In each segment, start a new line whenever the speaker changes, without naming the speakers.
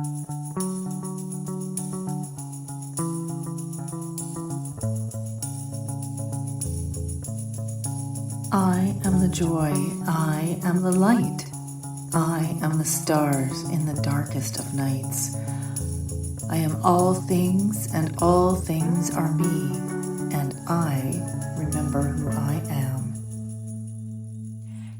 I am the joy, I am the light, I am the stars in the darkest of nights. I am all things and all things are me, and I remember who I am.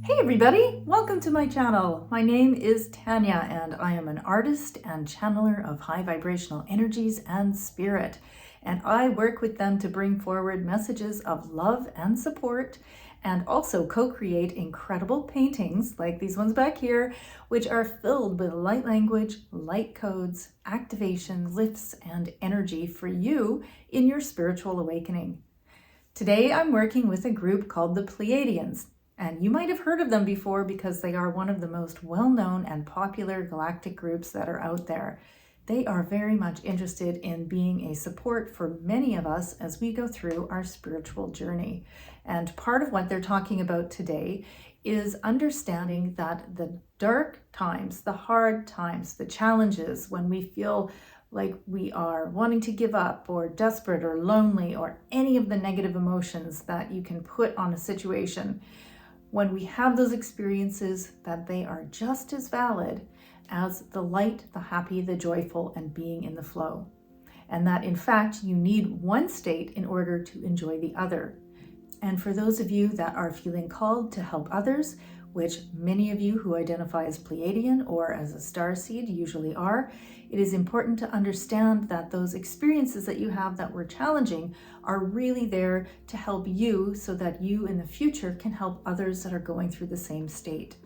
Hey everybody, welcome to my channel. My name is Tanya and I am an artist and channeler of high vibrational energies and spirit. And I work with them to bring forward messages of love and support, and also co-create incredible paintings like these ones back here, which are filled with light language, light codes, activation, lifts, and energy for you in your spiritual awakening. Today I'm working with a group called the Pleiadians, and you might have heard of them before because they are one of the most well-known and popular galactic groups that are out there. They are very much interested in being a support for many of us as we go through our spiritual journey. And part of what they're talking about today is understanding that the dark times, the hard times, the challenges, when we feel like we are wanting to give up or desperate or lonely or any of the negative emotions that you can put on a situation, when we have those experiences, that they are just as valid as the light, the happy, the joyful, and being in the flow. And that in fact, you need one state in order to enjoy the other. And for those of you that are feeling called to help others, which many of you who identify as Pleiadian or as a starseed usually are, it is important to understand that those experiences that you have that were challenging are really there to help you so that you in the future can help others that are going through the same state.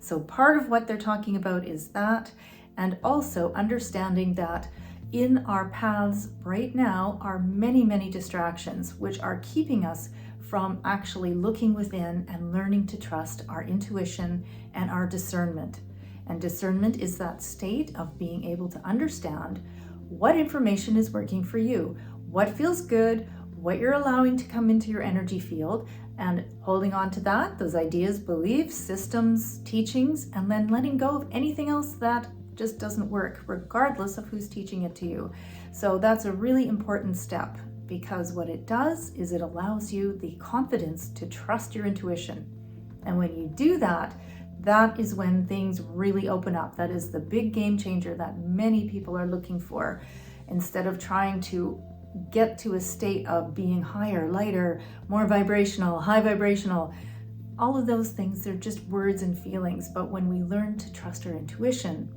So part of what they're talking about is that, and also understanding that in our paths right now are many, many distractions which are keeping us from actually looking within and learning to trust our intuition and our discernment. And discernment is that state of being able to understand what information is working for you, what feels good, what you're allowing to come into your energy field, and holding on to that, those ideas, beliefs, systems, teachings, and then letting go of anything else that just doesn't work, regardless of who's teaching it to you. So that's a really important step, because what it does is it allows you the confidence to trust your intuition. And when you do that, that is when things really open up. That is the big game changer that many people are looking for. Instead of trying to get to a state of being higher, lighter, more vibrational, high vibrational, all of those things, they're just words and feelings. But when we learn to trust our intuition,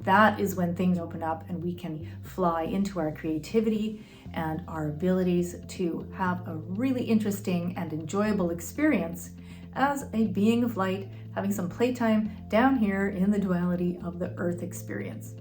that is when things open up and we can fly into our creativity and our abilities to have a really interesting and enjoyable experience as a being of light, having some playtime down here in the duality of the earth experience.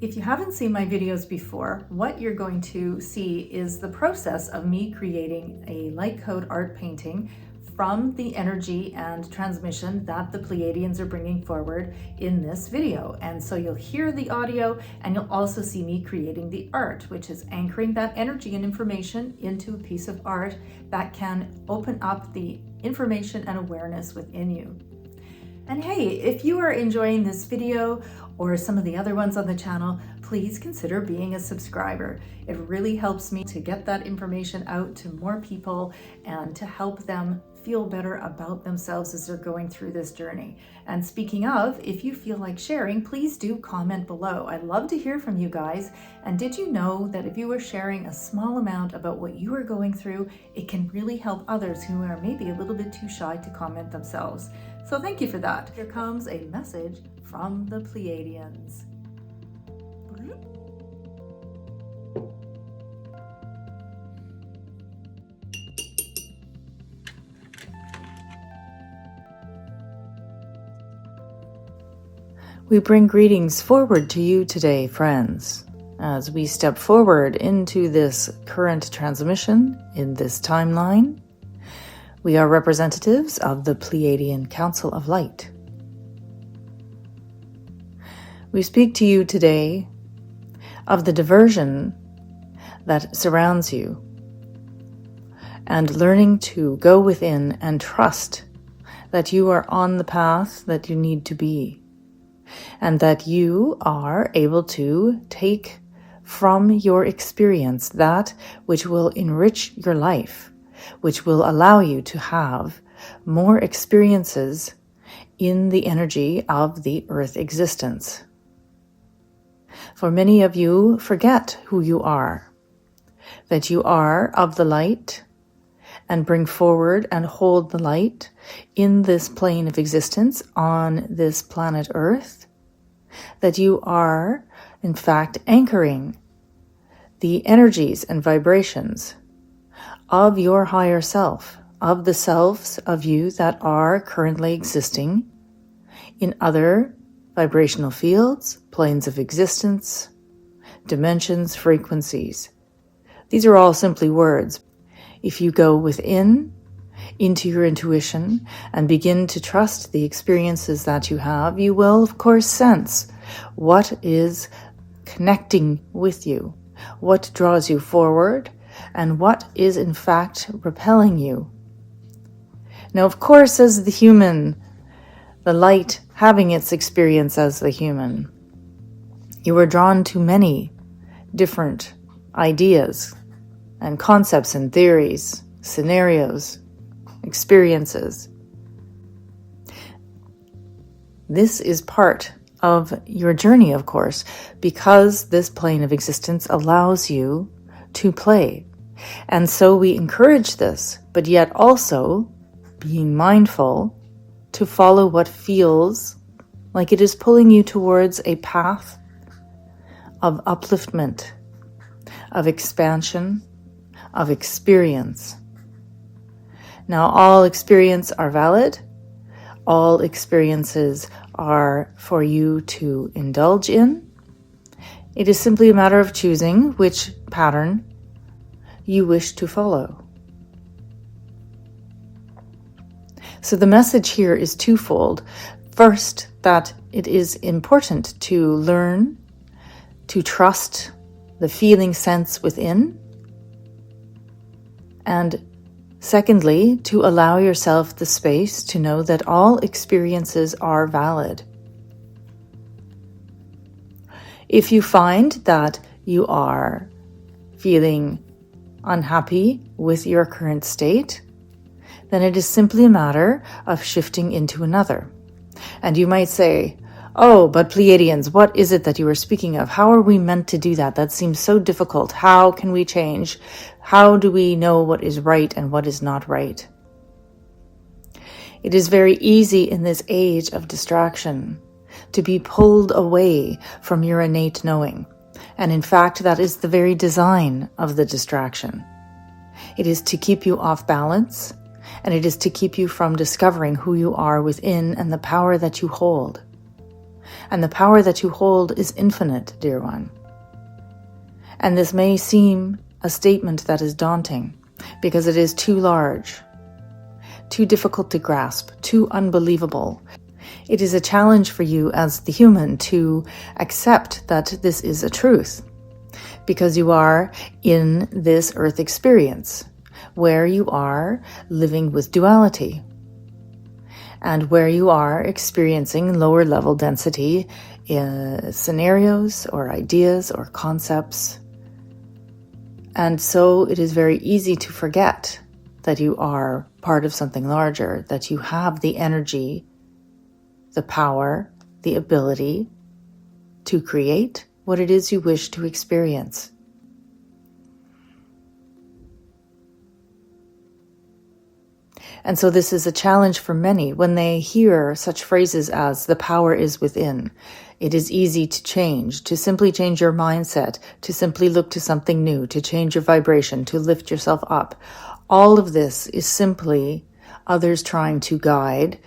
If you haven't seen my videos before, what you're going to see is the process of me creating a Lightcode art painting from the energy and transmission that the Pleiadians are bringing forward in this video. And so you'll hear the audio and you'll also see me creating the art, which is anchoring that energy and information into a piece of art that can open up the information and awareness within you. And hey, if you are enjoying this video or some of the other ones on the channel, please consider being a subscriber. It really helps me to get that information out to more people and to help them feel better about themselves as they're going through this journey. And speaking of, if you feel like sharing, please do comment below. I'd love to hear from you guys. And did you know that if you are sharing a small amount about what you are going through, it can really help others who are maybe a little bit too shy to comment themselves? So thank you for that. Here comes a message from the Pleiadians.
We bring greetings forward to you today, friends, as we step forward into this current transmission in this timeline. We are representatives of the Pleiadian Council of Light. We speak to you today of the diversion that surrounds you and learning to go within and trust that you are on the path that you need to be. and that you are able to take from your experience that which will enrich your life, which will allow you to have more experiences in the energy of the earth existence. For many of you forget who you are, that you are of the light, and bring forward and hold the light in this plane of existence on this planet Earth, that you are, in fact, anchoring the energies and vibrations of your higher self, of the selves of you that are currently existing in other vibrational fields, planes of existence, dimensions, frequencies. These are all simply words. If you go within, into your intuition, and begin to trust the experiences that you have, you will, of course, sense what is connecting with you, what draws you forward, and what is, in fact, repelling you. Now, of course, as the human, the light having its experience as the human, you are drawn to many different ideas and concepts and theories, scenarios, experiences. This is part of your journey, of course, because this plane of existence allows you to play. And so we encourage this, but yet also being mindful to follow what feels like it is pulling you towards a path of upliftment, of expansion, of experience. Now, all experiences are valid. All experiences are for you to indulge in. It is simply a matter of choosing which pattern you wish to follow. So the message here is twofold. First, that it is important to learn to trust the feeling sense within. And secondly, to allow yourself the space to know that all experiences are valid. If you find that you are feeling unhappy with your current state, then it is simply a matter of shifting into another. And you might say, oh, but Pleiadians, what is it that you are speaking of? How are we meant to do that? That seems so difficult. How can we change? How do we know what is right and what is not right? It is very easy in this age of distraction to be pulled away from your innate knowing. And in fact, that is the very design of the distraction. It is to keep you off balance, and it is to keep you from discovering who you are within and the power that you hold. And the power that you hold is infinite, dear one. And this may seem a statement that is daunting because it is too large, too difficult to grasp, too unbelievable. It is a challenge for you as the human to accept that this is a truth because you are in this earth experience where you are living with duality and where you are experiencing lower level density in scenarios or ideas or concepts. And so it is very easy to forget that you are part of something larger, that you have the energy, the power, the ability to create what it is you wish to experience. And so this is a challenge for many when they hear such phrases as the power is within. It is easy to change, to simply change your mindset, to simply look to something new, to change your vibration, to lift yourself up. All of this is simply others trying to guide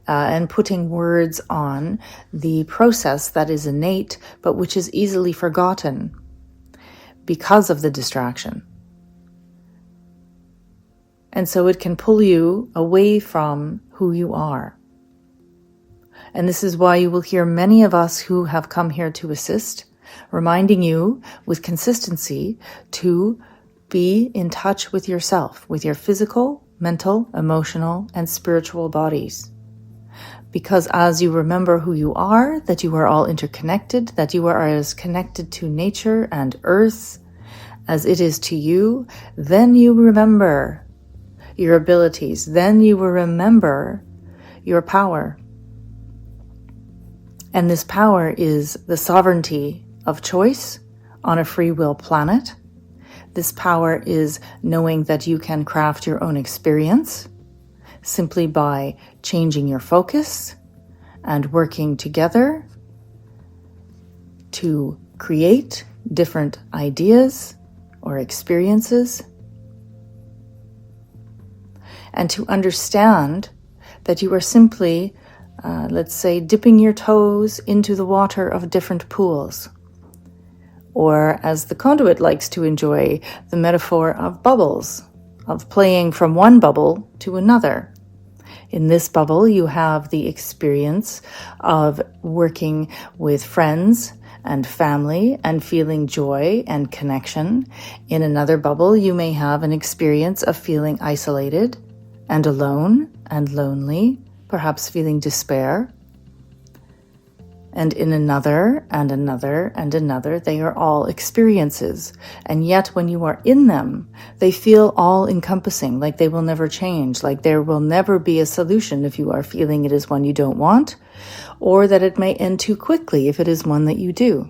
and putting words on the process that is innate, but which is easily forgotten because of the distraction. And so it can pull you away from who you are. And this is why you will hear many of us who have come here to assist, reminding you with consistency to be in touch with yourself, with your physical, mental, emotional, and spiritual bodies. Because as you remember who you are, that you are all interconnected, that you are as connected to nature and earth as it is to you, then you remember your abilities. Then you will remember your power. And this power is the sovereignty of choice on a free will planet. This power is knowing that you can craft your own experience simply by changing your focus and working together to create different ideas or experiences, and to understand that you are simply, let's say, dipping your toes into the water of different pools. Or, as the conduit likes to enjoy, the metaphor of bubbles, of playing from one bubble to another. In this bubble, you have the experience of working with friends and family and feeling joy and connection. In another bubble, you may have an experience of feeling isolated and alone and lonely, perhaps feeling despair. And in another and another and another, they are all experiences. And yet when you are in them, they feel all encompassing, like they will never change, like there will never be a solution if you are feeling it is one you don't want, or that it may end too quickly if it is one that you do.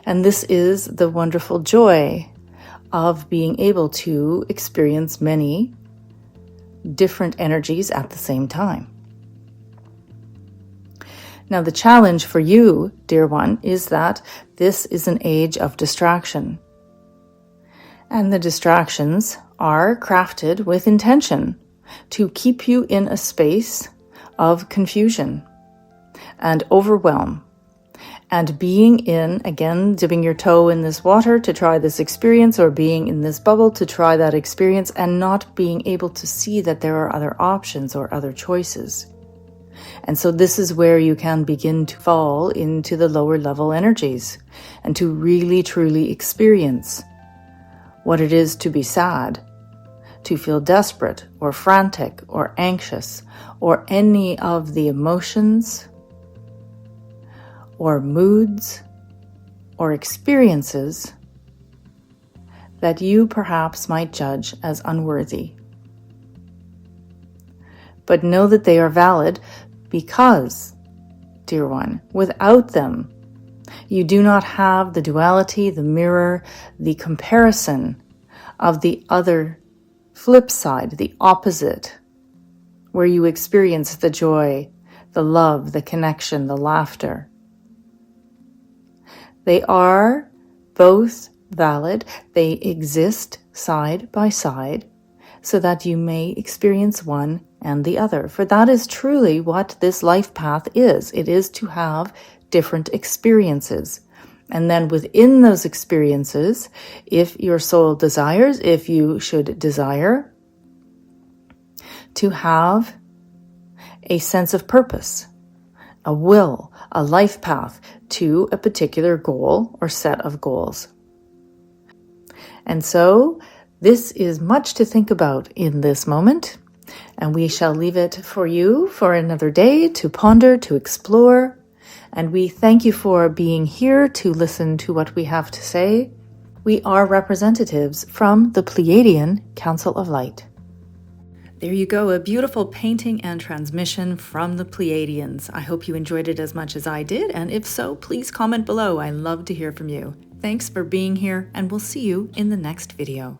And this is the wonderful joy of being able to experience many different energies at the same time. Now, the challenge for you, dear one, is that this is an age of distraction. And the distractions are crafted with intention to keep you in a space of confusion and overwhelm. And being in, again, dipping your toe in this water to try this experience, or being in this bubble to try that experience, and not being able to see that there are other options or other choices. And so this is where you can begin to fall into the lower level energies and to really truly experience what it is to be sad, to feel desperate or frantic or anxious, or any of the emotions or moods or experiences that you perhaps might judge as unworthy. But know that they are valid, because, dear one, without them, you do not have the duality, the mirror, the comparison of the other flip side, the opposite, where you experience the joy, the love, the connection, the laughter. They are both valid. They exist side by side so that you may experience one and the other. For that is truly what this life path is. It is to have different experiences. And then within those experiences, if your soul desires, if you should desire, to have a sense of purpose, a will, a life path to a particular goal or set of goals. And so this is much to think about in this moment, and we shall leave it for you for another day to ponder, to explore. And we thank you for being here to listen to what we have to say. We are representatives from the Pleiadian Council of Light. There you go, a beautiful painting and transmission from the Pleiadians. I hope you enjoyed it as much as I did, and if so, please comment below. I love to hear from you. Thanks for being here, and we'll see you in the next video.